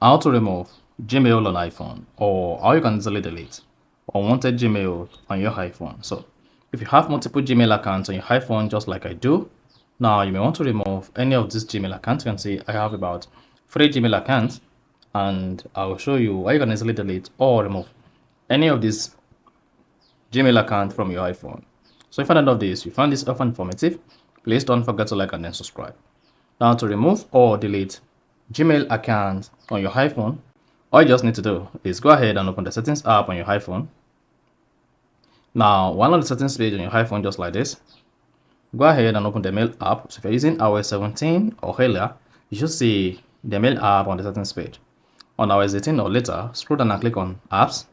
how to remove Gmail on iPhone, or how you can easily delete unwanted Gmail on your iPhone. So if you have multiple Gmail accounts on your iPhone, just like I do, now you may want to remove any of these Gmail accounts. You can see I have about 3 Gmail accounts, and I will show you how you can easily delete or remove any of these Gmail account from your iPhone. So if you find this, you find this often informative, please don't forget to like and then subscribe. Now to remove or delete Gmail account on your iPhone, all you just need to do is go ahead and open the settings app on your iPhone. Now, one of the settings page on your iPhone, just like this, go ahead and open the mail app. So if you're using iOS 17 or earlier, you should see the mail app on the settings page. On iOS 18 or later, scroll down and click on apps,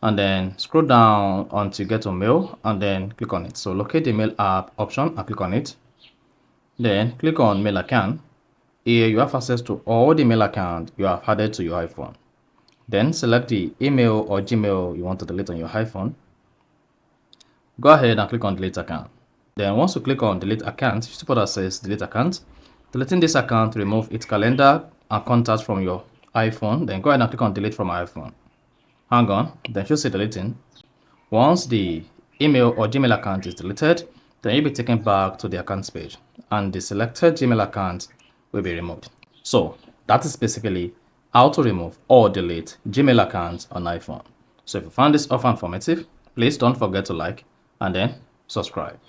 and then scroll down until you get to mail, and then click on it. So locate the mail app option and click on it. Then click on mail account. Here you have access to all the mail accounts you have added to your iPhone. Then select the email or Gmail you want to delete on your iPhone. Go ahead and click on delete account. Then once you click on delete account, you see what that says delete account. Deleting this account to remove its calendar and contacts from your iPhone. Then go ahead and click on delete from iPhone. Hang on, then you see deleting. Once the email or Gmail account is deleted, then you'll be taken back to the accounts page, and the selected Gmail account will be removed. So that is basically how to remove or delete Gmail accounts on iPhone. So if you found this offer informative, please don't forget to like and then subscribe.